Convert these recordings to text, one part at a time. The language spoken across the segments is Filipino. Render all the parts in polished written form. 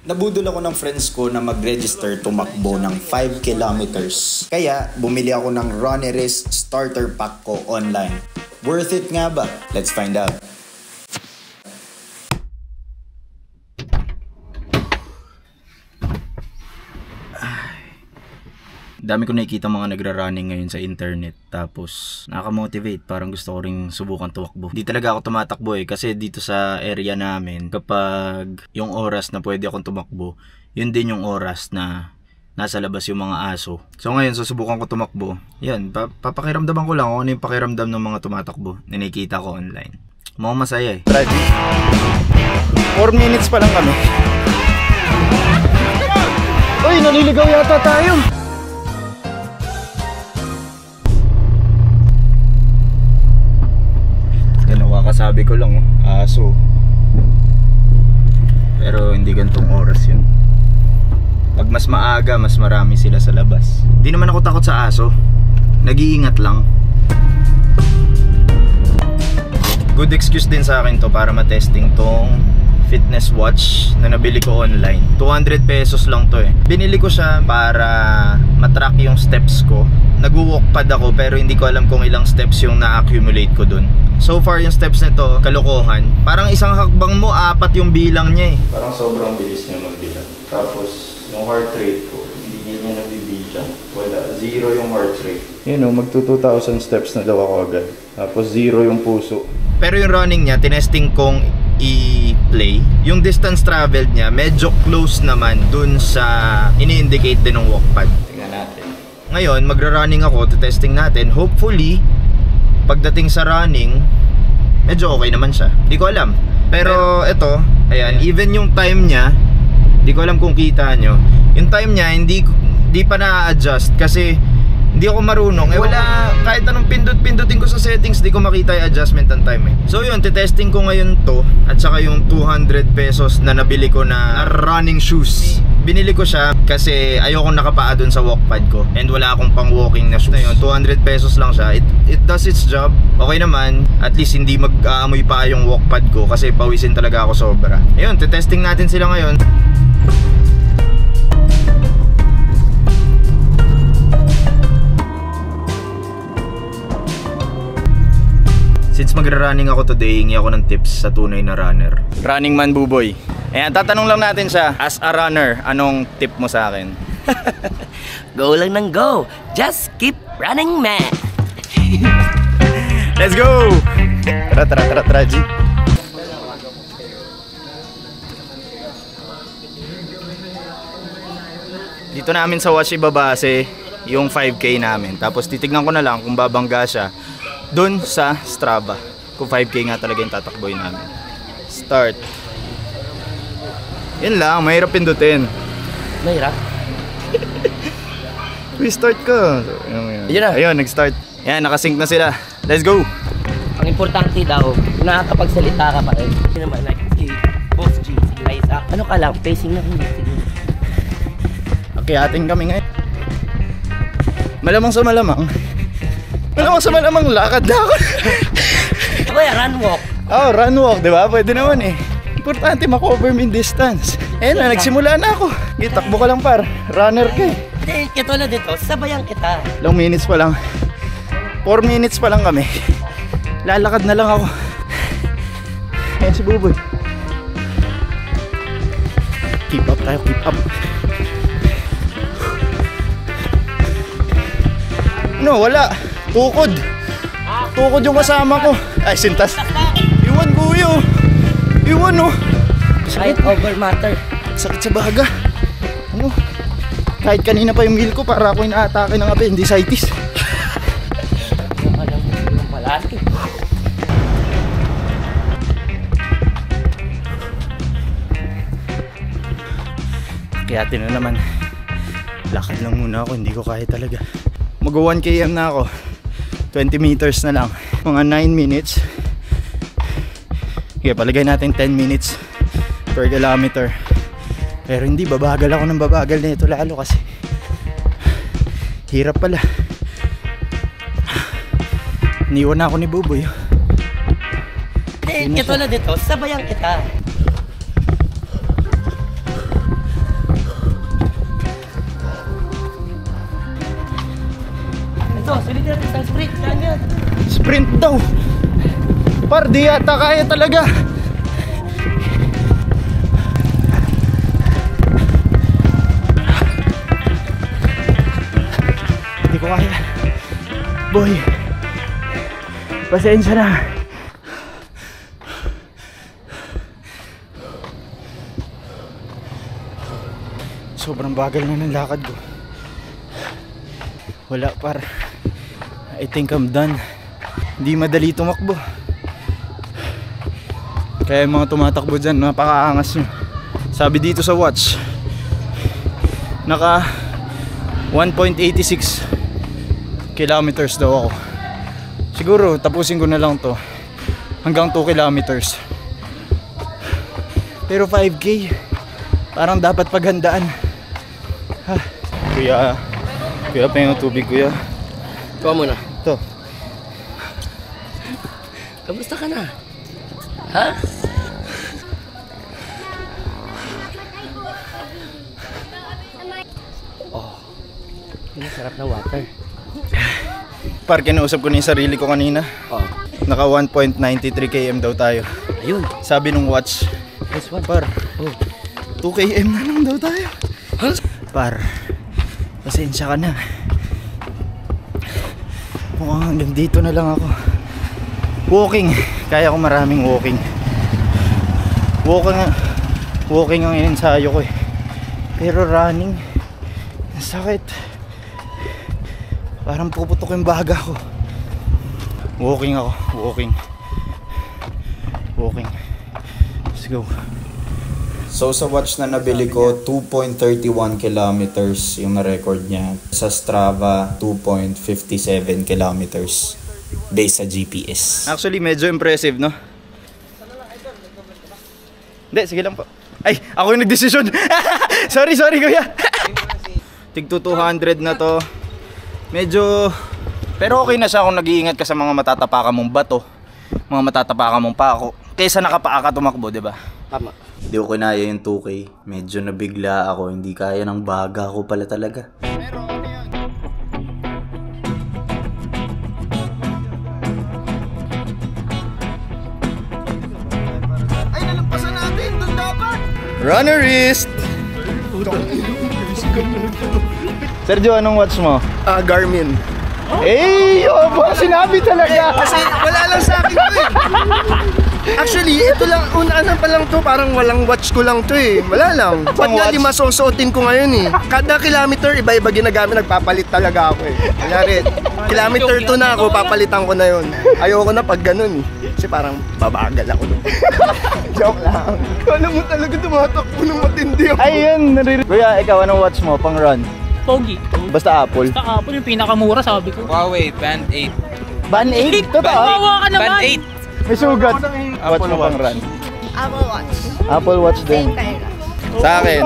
Nabudol ako ng friends ko na mag-register tumakbo ng 5 kilometers. Kaya bumili ako ng Runnerist starter pack ko online. Worth it nga ba? Let's find out. Dami ko nakikita mga nagra-running ngayon sa internet. Tapos nakaka-motivate, parang gusto ko ring subukan tumakbo. Di talaga ako tumatakbo kasi dito sa area namin, kapag yung oras na pwede akong tumakbo, yun din yung oras na nasa labas yung mga aso. So ngayon susubukan ko tumakbo. Yan, papakiramdaman ko lang kung ano yung pakiramdam ng mga tumatakbo na nakikita ko online. Mukhang masaya eh. 4 minutes pa lang kami. Uy, naliligaw yata tayo. Kasabi ko lang, aso. Pero hindi gantong oras yun. Pag mas maaga, mas marami sila sa labas. Di naman ako takot sa aso. Nag-iingat lang. Good excuse din sa akin to para matesting tong fitness watch na nabili ko online. 200 pesos lang to eh. Binili ko siya para matrack yung steps ko. Nag-walk pad ako pero hindi ko alam kung ilang steps yung na-accumulate ko dun. So far yung steps nito, kalokohan. Parang isang hakbang mo, 4 yung bilang niya eh. Parang sobrang bilis niya magbilang. Tapos yung heart rate ko, hindi niya nabibilang. Wala, 0 yung heart rate. Yun o, magto 2,000 steps na daw ako agad. Tapos 0 yung puso. Pero yung running niya, tinesting kong i-play. Yung distance traveled niya, medyo close naman dun sa ini-indicate din ng walkpad. Tingnan natin. Ngayon, magra-running ako, testing natin. Hopefully, pagdating sa running, medyo okay naman siya. Di ko alam. Pero ito, ayan, even yung time niya, di ko alam kung kita nyo. Yung time niya, hindi pa na-adjust kasi hindi ako marunong. Wala, kahit anong pindutin ko sa settings, di ko makita yung adjustment ng time eh. So yun, testing ko ngayon to. At saka yung 200 pesos na nabili ko na running shoes. Binili ko siya kasi ayokong nakapaa dun sa walkpad ko. And wala akong pang walking na shoes. Na yun, 200 pesos lang siya. It does its job. Okay naman. At least hindi mag-aamoy pa yung walkpad ko kasi pawisin talaga ako sobra. Ayun, testing natin sila ngayon. Since magra-running ako today, hingi ako ng tips sa tunay na runner. Running man Buboy. Ayan, tatanong lang natin siya, as a runner, anong tip mo sa akin? Go lang ng go. Just keep running, man. Let's go! Tara, G. Dito namin sa watch ibabase yung 5K namin. Tapos titignan ko na lang kung babangga siya dun sa Strava. Kung 5K nga talaga yung tatakboy namin. Start. Yun lang, mahirap pindutin. Mahirap? Restart ko. Ayun na. Ayun, nag-start. Yan, nakasync na sila. Let's go! Ang importante daw, kung nakakapagsalita ka pa rin. Hindi naman like, Boss G, sige na isa. Ano ka lang, pacing na hindi. Akiating kami ngayon. Malamang sa malamang. Lakad na ako. Ako yan, run walk. Oh, run walk, di ba? Pwede naman eh. Importante ma-cover mo yung distance. Ayun na, nagsimula na ako. Takbo ka lang par. Runner ka eh. Katulad dito, sabayan kita. Long minutes pa lang. 4 minutes pa lang kami. Lalakad na lang ako. Ayan si Buboy. Keep up tayo, keep up. No, wala. Tukod. Tukod yung kasama ko. Ay, sintas. Iwan kuyo. Iwan oh. Right over matter. Sakit sa baga. Ano? Kahit kanina pa yung meal ko para ako inaatake ng appendicitis. Alam mo yung palati. Kaya na naman. Lakad lang muna ako, hindi ko kaya talaga. Mag 1 km na ako. 20 meters na lang. Mga 9 minutes. Okay, palagay natin 10 minutes per kilometer. Pero hindi, babagal ako ng babagal na ito lalo kasi hirap pala. Iniwan na ako ni Buboy. Katulad dito, sabayan kita. Di yata kaya talaga. Hindi ko kaya. Boy, pasensya na. Sobrang bagal na ng lakad ko. Wala par. I think I'm done. Hindi madali tumakbo. Kaya yung mga tumatakbo dyan, napakaangas nyo. Sabi dito sa watch, naka 1.86 kilometers daw ako. Siguro tapusin ko na lang to hanggang 2 kilometers. Pero 5K parang dapat paghandaan. Kuya pengen tubig kuya. Kuha muna. Ito. Kamusta ka na? Ha? Oh, yun ang sarap na water. Par, kinausap ko na yung sarili ko kanina. Oh. Naka 1.93 km daw tayo. Ayun. Sabi nung watch, This one. par, Oh. 2 km na lang daw tayo. Huh? Par, pasensya ka na. Mukhang hanggang dito na lang ako. Walking, kaya ko maraming walking. Walking ang inensayo ko eh. Pero running, ang sakit. Parang puputok yung baga ko. Walking ako, walking. Let's go. So sa watch na nabili ko, 2.31 kilometers yung na-record niya. Sa Strava, 2.57 kilometers based sa GPS. Actually, medyo impressive, no? Hindi, sige lang po. Ay, ako yung nagdesisyon. sorry kuya. Tigto 200 na to. Medyo, pero okay na siya kung nag-iingat ka sa mga matatapakan mong bato, mga matatapakan mong pako, kaysa nakapaa ka tumakbo, diba? Tama. Hindi ko kinaya yung 2K. Medyo nabigla ako. Hindi kaya ng baga ko pala talaga. Pero ano yan? Ay, nalampasan natin! Doon dapat! Runnerist! Sergio, anong watch mo? Garmin. Eh, opo, sinabi talaga! Kasi wala lang sa akin to eh. Actually, ito lang, una pa lang to, parang walang watch ko lang to eh. Wala lang. Ba't nga di masusuotin ko ngayon eh? Kada kilometer, iba-iba ginagamit, nagpapalit talaga ako eh. Kanyari, kilometer 2 na ako, papalitan ko na yun. Ayoko na pag ganun eh. Kasi parang babagal ako doon. Joke lang. Kala mo talaga tumatakbo ng matindi ako. Ayun, naririnig. Kuya, ikaw, anong watch mo pang run? Pogi. Basta Apple. Basta Apple yung pinakamura, sabi ko. Huawei Band 8. Band 8? Totoo? Kawawa ka naman. Band 8. May sugat. Watch mo pang run. Apple Watch. Apple Watch din. Same talaga. Sa akin,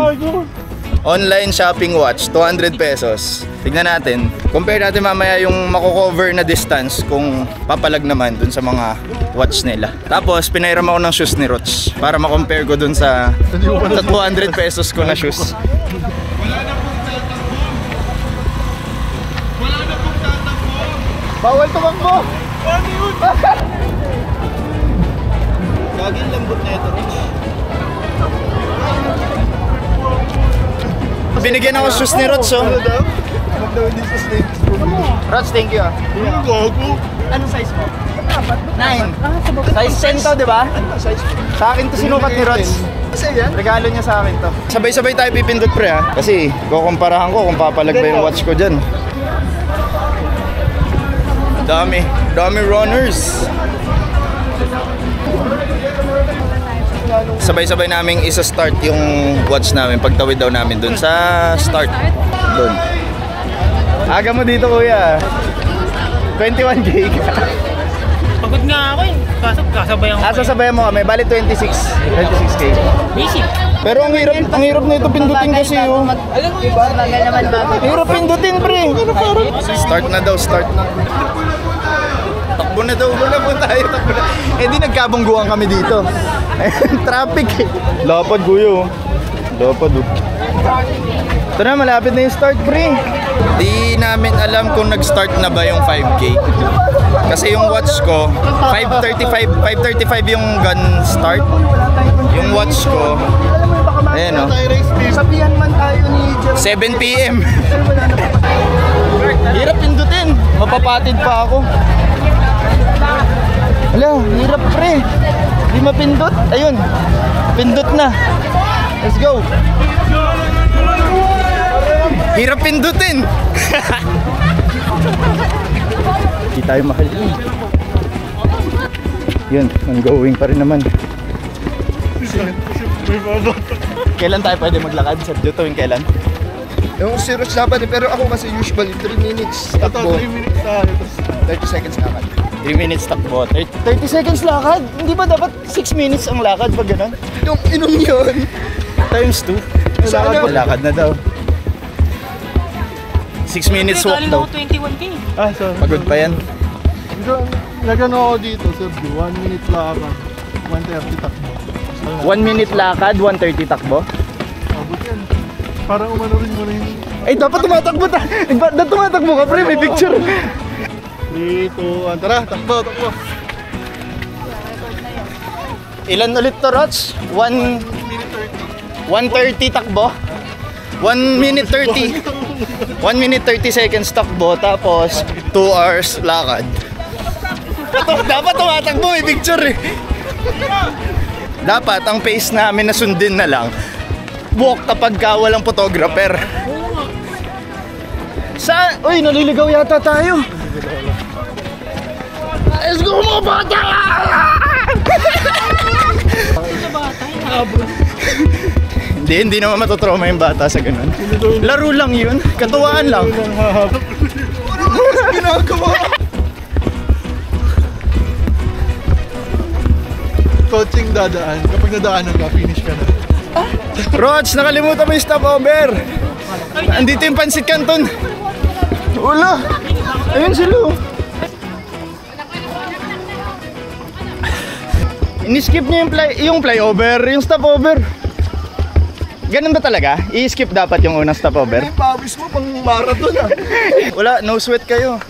online shopping watch, 200 pesos. Tignan natin. Compare natin mamaya yung mako-cover na distance kung papalag naman dun sa mga watch nila. Tapos, pinairam ako ng shoes ni Roch para makompare ko dun sa 200 pesos ko na shoes. Bawal tumakbo! Ano yun? Gaging lambot na ito, Rich. Binigyan ako shoes ni Roch, oh. Roch, thank you, ah. Anong size mo? 9. Size 10 to, di ba? Sa akin to sinukat ni Roch. Kasi yan? Regalo niya sa akin to. Sabay-sabay tayo pipindot, pre, ha? Kasi, kukumparahan ko kung papalag ba yung watch ko dyan. Dami runners. Sabay-sabay naming isa-start yung watch namin. Pagtawid daw namin dun sa start. Dun. Aga mo dito, kuya. 21K ka. Pagod nga ako eh. Kasabayan ko. Sasabayan mo kami. Bali 26K. Basic. Pero ang hirap na ito pindutin kasi, oh. Hirap pindutin, pre. Start na daw, start na. Takbo na daw, wala po tayo, takbo na. Eh di nagkabungguan kami dito. Traffic eh. Lapad, kuya, oh. Lapad, oh. Ito na, malapit na yung start, pre. Di namin alam kung nag-start na ba yung 5K. Kasi yung watch ko, 5:35 yung gun start. Yung watch ko, ayan o, Sabihan man tayo ni Jerome. 7 PM. Hirap pindutin. Mapapatid pa ako. Hala, hirap pre. Di mapindot. Ayun, pindot na. Let's go. Hirap pindutin. Hindi tayo mahal. Yun, ongoing pa rin naman. Kailan tayo pwede maglakad? Sa tuwing kailan? Yung serious laban eh, pero ako kasi usually 3 minutes takbo. 3 minutes 30 seconds lakad. 3 minutes takbo. 30 seconds lakad? Hindi ba dapat 6 minutes ang lakad pag gano'n? Yung inom yun. Times 2. Lakad na daw. 6 minutes walk Galing daw. ako 21K. Ah, sorry. Pagod pa yan. Nagano ako dito, sir. 1 minute lang. 1:30 takbo. 1 minute lakad, 1:30 takbo. Abot yan. Parang umano rin mo rin. Ay, dapat tumatakbo ta. Dapat tumatakbo ka, pre. May picture. 3, 2, 1. Tara, takbo, takbo. Ilan ulit to, Roch? 1:30 takbo? 1 minute 30. 1 minute 30 seconds takbo, tapos 2 hours lakad. Dapat tumatakbo, may picture eh. Dapat ang pace namin na sundin na lang walk kapag ka walang photographer. Uy, naliligaw yata tayo. Let's go mga bata! Hindi naman matutrauma yung bata sa ganun. Laro lang yun, katuwaan lang. Ginagawa. Coaching dadaan. Kapag nadaanan ka, finish ka na. Rog, nakalimutan mo yung stopover. Andito yung Pansit Canton. Wala. Ayun sila. Ini-skip niyo yung flyover, yung stopover. Ganun ba talaga? I-skip dapat yung unang stopover? Yung pawis mo pang marathon ah. Wala, no sweat kayo.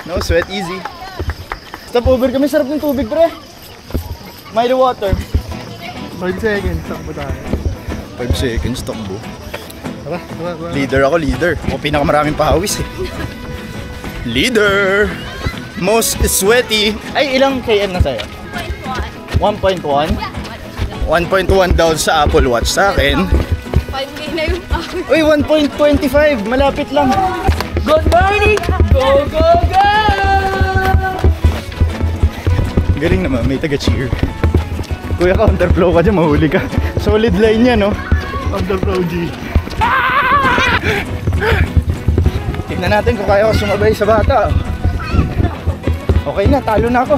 No sweat, easy. Stopover kami, sarap ng tubig, pre. Mighty water. 5 seconds, takbo tayo. 5 seconds, takbo. Tara, tara, tara. Leader ako, leader. Ako pinakamaraming pawis eh. Leader! Most sweaty. Ay, ilang km na sa'yo? 1.1. 1.1 daw sa Apple Watch. Sa akin 5K na yung pawis. uy, 1.25. Malapit lang. Good morning! Go, go, go! Galing naman, may taga-cheer. Kuya, counterflow ka dyan, mahuli ka. Solid line yan, no? Underflow G. Tignan natin kung kaya ko sumabay sa bata. Okay na, talo na ako.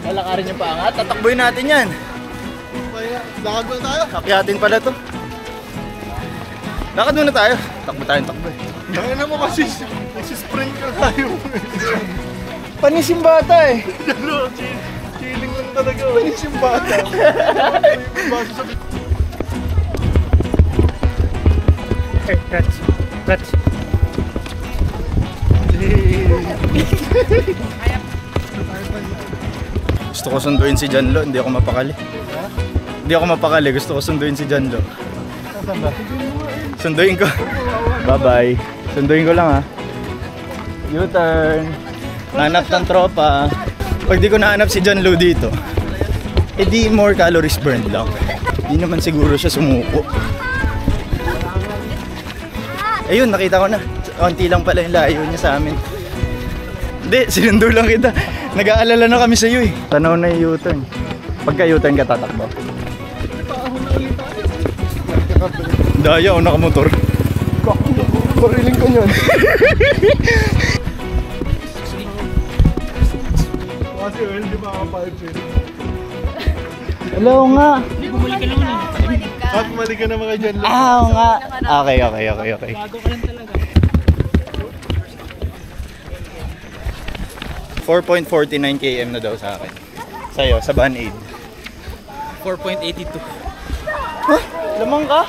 Lalakarin yung paangat, tatakboy natin yan. Kaya, lakad mo na tayo. Akyatin pala to. Lakad muna tayo. Takbo tayong takbo eh. Kaya naman kasi, nagsisprint ka tayo. Panis yung bata eh. Ano, chilling lang talaga. Panis yung bata. Baso sa Clutch. Gusto ko sunduin si Janlo, hindi ako mapakali. Hindi ako mapakali, gusto ko sunduin si Janlo. Sunduin ko. Bye-bye. Sunduin ko lang ha. U-turn. Hanap ng tropa. Pag di ko nahanap si Janlo dito, edi more calories burned lang. Hindi naman siguro siya sumuko. Ayun, nakita ko na. Konti lang pala yung layo niya sa amin. Hindi, sinundo lang kita. Nag-aalala na kami sa iyo eh. Tanaw na yung U-turn. Pagka U-turn ka tatakbo. Daya o nakamotor. Bariling ko yun. kasi early, di ba ako 5 Hello nga. Bumalik ka naman eh. At mali ka naman kay Jan Lo. Oo nga. Okay. Bago ka lang talaga. 4.49 km na daw sa akin. Sa'yo, sa Band-Aid. 4.82. Lamang ka?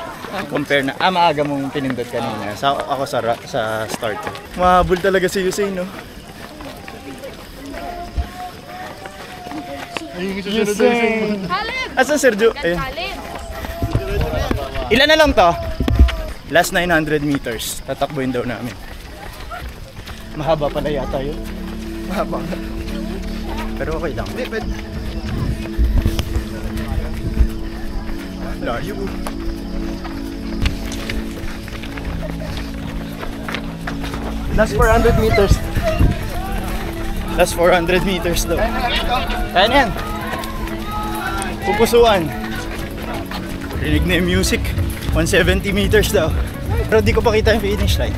Compare na, maaga mong pinindot kanina. Ako sa start. Mahabol talaga si Usain, no? Usain! Asan Sergio? Ayun. Ilan na lang to? Last 900 meters. Tatakbuhin daw namin. Mahaba pala yata yun. Mahaba. Pero okay lang. Layo. Last 400 meters. Last 400 meters daw. Kaya na yan. Pupusuan. Rinig na yung music. 170 meters daw. Pero di ko pa kita yung finish line.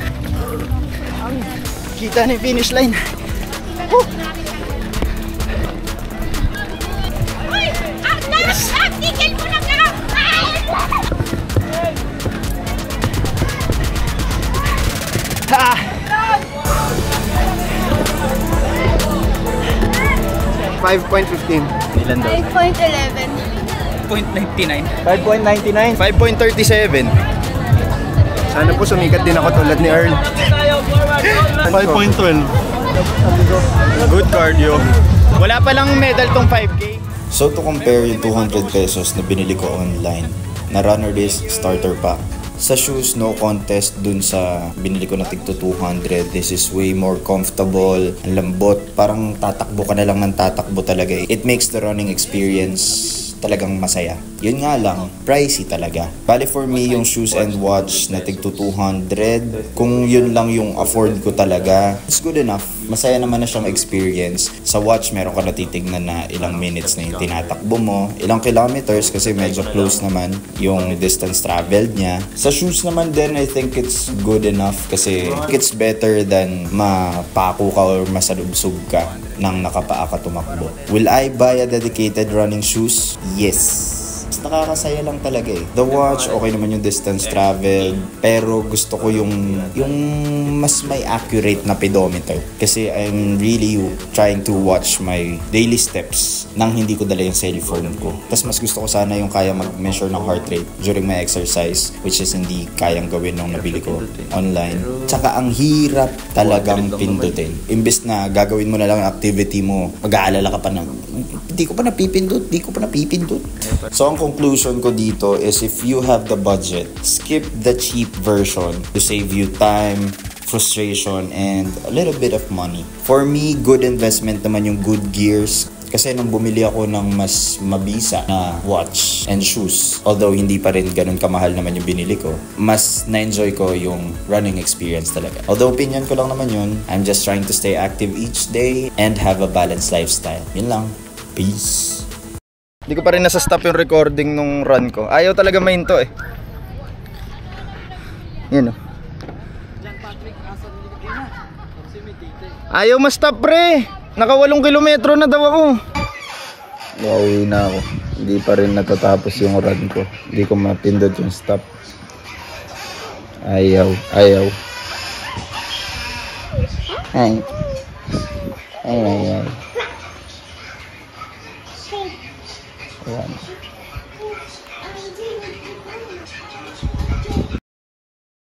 Kita na yung finish line. Woo! Yes! Ha! 5.15. Ilan daw? 5.11. 5.99. 5.37. Sana po sumikat din ako tulad ni Earl. 5.12. Good cardio. Wala palang medal tong 5K. So to compare yung 200 pesos na binili ko online na runner disc starter pack, sa shoes, no contest dun sa binili ko na tigto 200. This is way more comfortable, ang lambot, parang tatakbo ka na lang ng tatakbo talaga. It makes the running experience talagang masaya. Yun nga lang, pricey talaga. Bali for me, yung shoes and watch na tigto 200, kung yun lang yung afford ko talaga, it's good enough. Masaya naman na siyang experience. Sa watch, meron ka natitignan na ilang minutes na yung tinatakbo mo, ilang kilometers kasi medyo close naman yung distance traveled niya. Sa shoes naman din, I think it's good enough kasi it's better than mapako ka or masalubsog ka nang nakapaa ka tumakbo. Will I buy a dedicated running shoes? Yes. Nakakasaya lang talaga eh. The watch, okay naman yung distance traveled, pero gusto ko yung mas may accurate na pedometer. Kasi I'm really trying to watch my daily steps nang hindi ko dala yung cellphone ko. Tapos mas gusto ko sana yung kaya mag-measure ng heart rate during my exercise, which is hindi kayang gawin nung nabili ko online. Tsaka ang hirap talagang pindutin. Imbes na gagawin mo na lang ang activity mo, mag-aalala ka pa na, di ko pa napipindot. So ang conclusion ko dito is if you have the budget, skip the cheap version to save you time, frustration, and a little bit of money. For me, good investment naman yung good gears. Kasi nung bumili ako ng mas mabisa na watch and shoes, although hindi pa rin ganun kamahal naman yung binili ko, mas na-enjoy ko yung running experience talaga. Although opinion ko lang naman yun, I'm just trying to stay active each day and have a balanced lifestyle. Yun lang. Peace. Hindi ko pa rin nasa-stop yung recording nung run ko. Ayaw talaga mahinto eh. Yan o. Ayaw ma-stop pre. Naka 8 kilometro na daw ako. Uuwi na ako. Hindi pa rin natatapos yung run ko. Hindi ko mapindot yung stop. Ayaw. Ay.